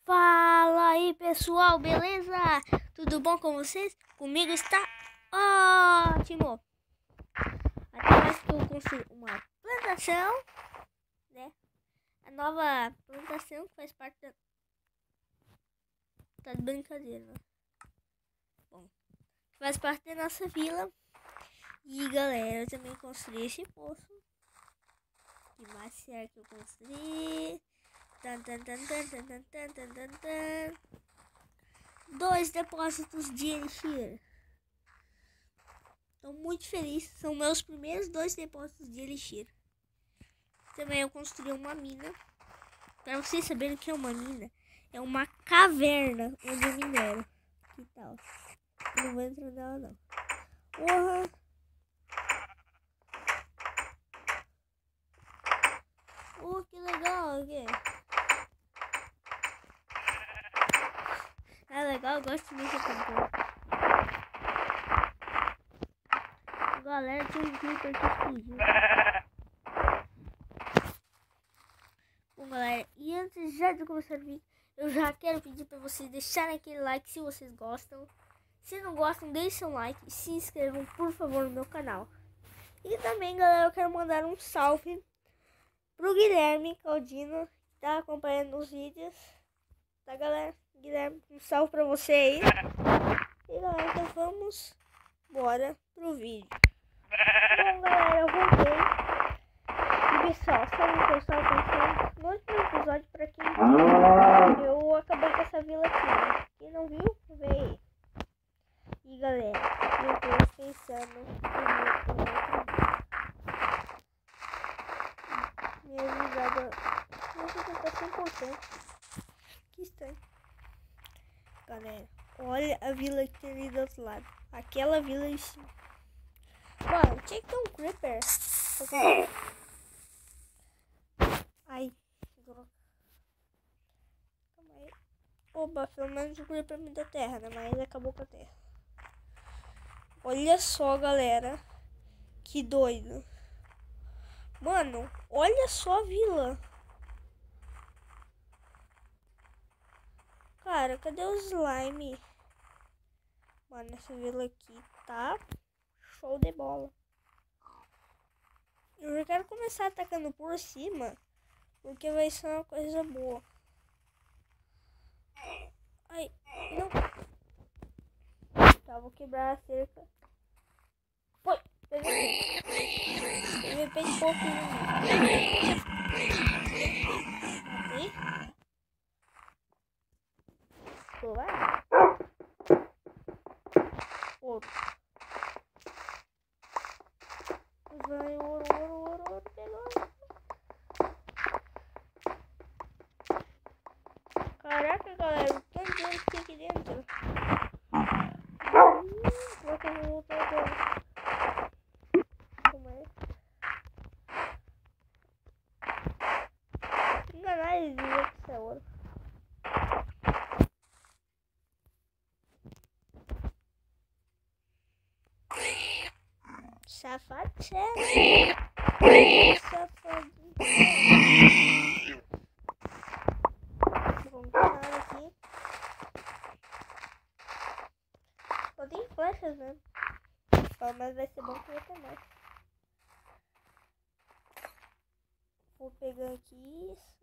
Fala aí, pessoal, beleza? Tudo bom com vocês? Comigo está ótimo. Até mais que eu construí uma plantação, né? A nova plantação que faz parte da... Tá de brincadeira, né? Bom, faz parte da nossa vila. E galera, eu também construí esse poço. Que mais será que eu construí? Tan, tan, tan, tan, tan, tan, tan, tan, tan, tan. 2 depósitos de elixir. Estou muito feliz. São meus primeiros 2 depósitos de elixir. Também eu construí uma mina. Para vocês saberem o que é uma mina, é uma caverna onde eu minero. Que tal? Eu não vou entrar nela não. Uhum. Que legal aqui. É legal, eu gosto de mexer com o galera, tinha um creeper que explodiu. Bom, galera, e antes já de começar o vídeo, eu já quero pedir para vocês deixarem aquele like se vocês gostam. Se não gostam, deixem um like e se inscrevam, por favor, no meu canal. E também, galera, eu quero mandar um salve pro Guilherme Caldino, que tá acompanhando os vídeos. Tá, galera? Guilherme, um salve pra você aí. E, galera, então vamos bora pro vídeo. Bom, galera, eu voltei. E, pessoal, sabe o que eu estava pensando? No último episódio, pra quem viu, eu acabei com essa vila aqui, né? Quem não viu, vê aí. E, galera, eu tô pensando em outro vídeo. Minha visada não sei se tá 100%. Que estranho. Galera, olha a vila que tem ali do outro lado. Aquela vila em cima. Mano, tinha que ter um creeper. Ai, droga. Calma aí. Oba, pelo menos o creeper me deu terra, né? Mas acabou com a terra. Olha só, galera. Que doido. Mano, olha só a vila. Cara, cadê o slime? Mano, essa vila aqui tá show de bola. Eu já quero começar atacando por cima, porque vai ser uma coisa boa. Ai, não. Tá, vou quebrar a cerca. Foi, peguei. De repente, pouquinho. Matei. Tô lá. Ouro. Vai, ouro, pegou. Caraca, galera, o tanto de ouro que tem aqui dentro. Vou ter que voltar agora. Como é? Enganar eles dizer que isso é ouro. Safado, sério. Safadinho. Vamos parar aqui. Só tem flechas, né? Mas vai ser bom que vai ter mais. Vou pegar aqui isso.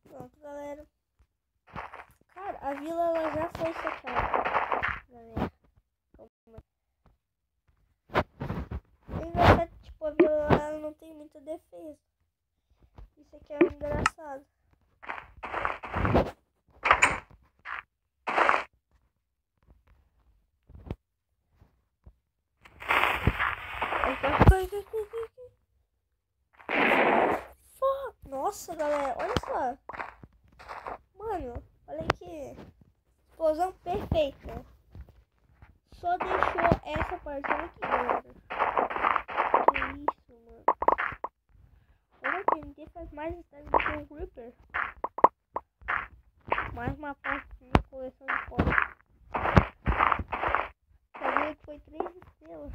Pronto, galera. Cara, a vila ela já foi saqueada. Galera. É engraçado que tipo, a vila ela não tem muita defesa. Isso aqui é engraçado. Nossa, galera, olha só. Mano, olha aqui. Explosão perfeita. Só deixou essa parte aqui, galera. Que isso, mano. Eu vou tentar faz mais stag do que um Creeper. Mais uma parte da minha coleção de fotos. Sabia que foi 3 estrelas.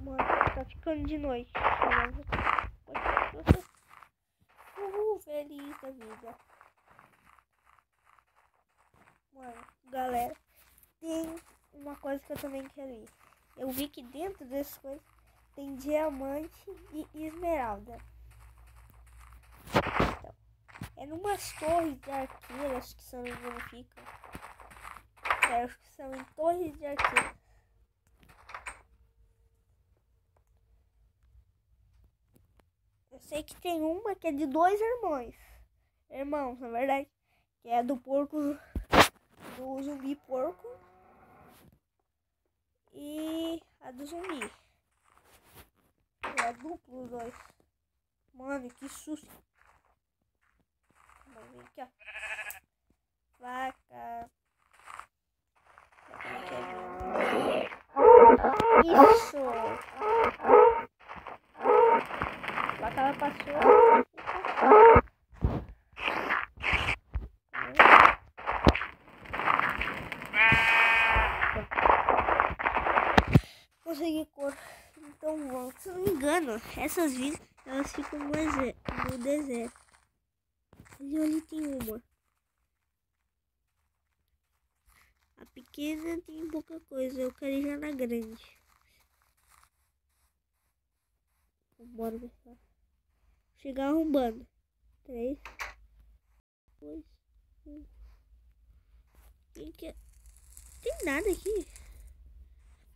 Mano, tá ficando de noite. Feliz da vida. Mano, galera, tem uma coisa que eu também quero ir. Eu vi que dentro dessas coisas tem diamante e esmeralda. Então, é numas torres de arqueiro, acho que são onde ficam. Acho que são em torres de arqueiro. Eu sei que tem uma que é de 2 irmãos, na verdade, que é do porco, do zumbi porco e a do zumbi. É duplo os dois. Mano, que susto. Vamos ver aqui, ó. Vaca. Isso. A vaca ela passou. Consegui cor. Então vamos. Se eu não me engano, essas vilas elas ficam no deserto. Ali tem uma. A pequena tem pouca coisa. Eu quero ir já na grande. Bora pessoal. Chegar arrombando. 3, 2, 1. Quem que é? Tem nada aqui.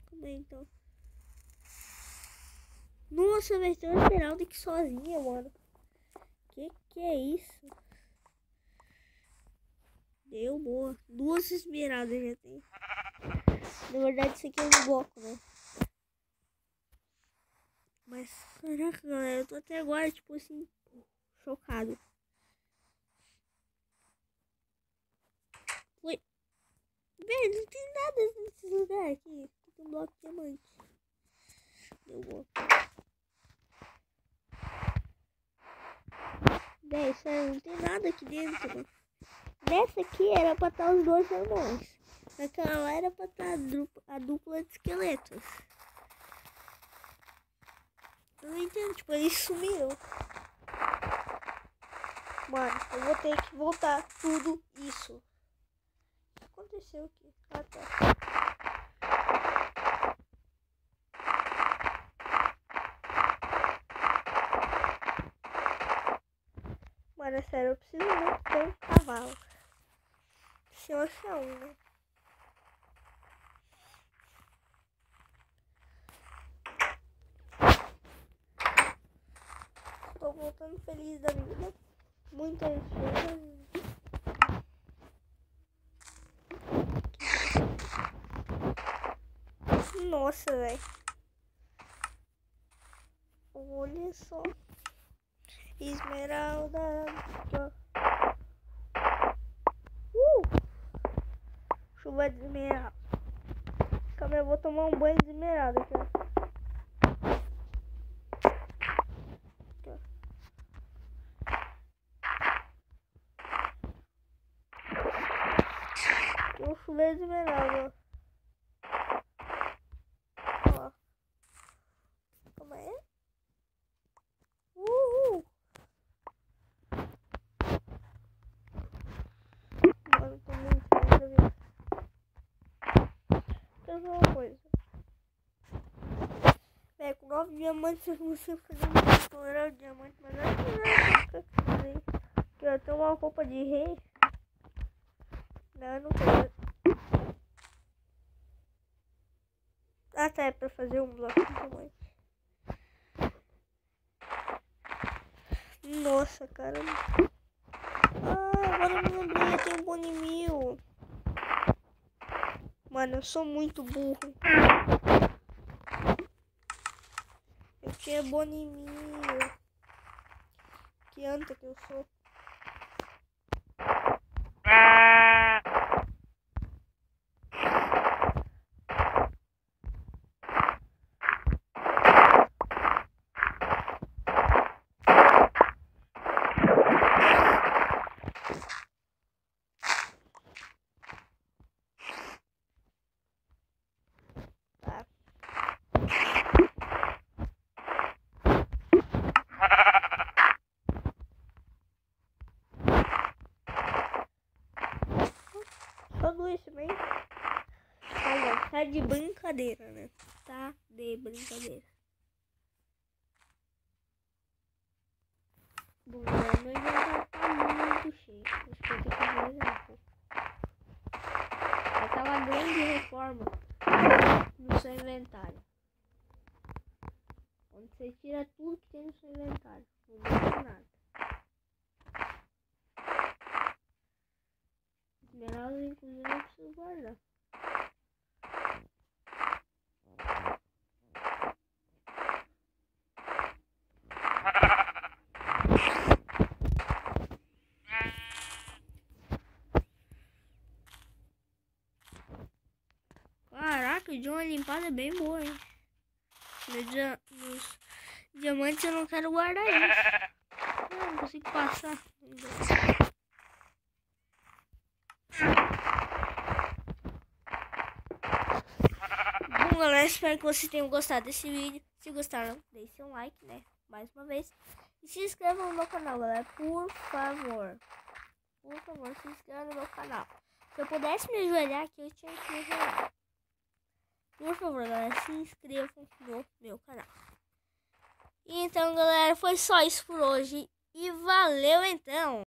Como é então? Nossa, vai ter uma esmeralda aqui sozinha, mano. Que é isso? Deu boa. 2 esmeraldas já tem. Na verdade, isso aqui é um bloco, né? Mas, caraca, galera, eu tô até agora, tipo assim, chocado. Foi. Velho, não tem nada nesse lugar aqui. Tem um bloco de diamante. Deu boa. Véi, sério, não tem nada aqui dentro. Nessa aqui era pra estar os 2 irmãos. Naquela lá era pra estar a dupla de esqueletos. Eu não entendo, tipo, eles sumiram. Mano, eu vou ter que voltar tudo isso. O que aconteceu aqui? Ah, tá. Mano, é sério, eu preciso muito ter um cavalo. Se eu achar um, né? Tô voltando feliz da vida. Muito ansioso. Nossa, velho. Olha só. Esmeralda. Chuva de esmeralda. Calma aí, eu vou tomar um banho de esmeralda aqui, ó. Um chuveiro de esmeralda, ó. Calma aí. Mano, tô muito feliz, viu? Quer ver uma coisa? É, com 9 diamantes eu consigo fazer um explorar de diamante, mas não é que fazer. Aqui, ó, tem uma roupa de rei. Não, eu não quero. Ah, tá, é pra fazer um bloco de diamante. Nossa, cara. Ah, agora eu me lembrei, eu tenho um Bonimil. Mano, eu sou muito burro. Eu tinha Bonimil. Que anta que eu sou. de brincadeira, né? Tá de brincadeira. Bom, galera, meu inventário tá muito cheio. Acho que eu tenho que fazer um pouco. Vai tá uma grande reforma no seu inventário. Onde você tira tudo que tem no seu inventário. Não deixa nada. Esmeraldas, inclusive, eu preciso guardar. Caraca, de uma limpada bem boa, hein? Nos diamantes eu não quero guardar isso. Não consigo passar. Bom, galera, espero que vocês tenham gostado desse vídeo. Se gostaram, deixem um like, né? Mais uma vez. E se inscrevam no meu canal, galera. Por favor. Por favor, se inscrevam no meu canal. Se eu pudesse me ajoelhar aqui, eu tinha que me ajoelhar. Por favor, galera, se inscrevam no meu canal. Então, galera, foi só isso por hoje. E valeu, então!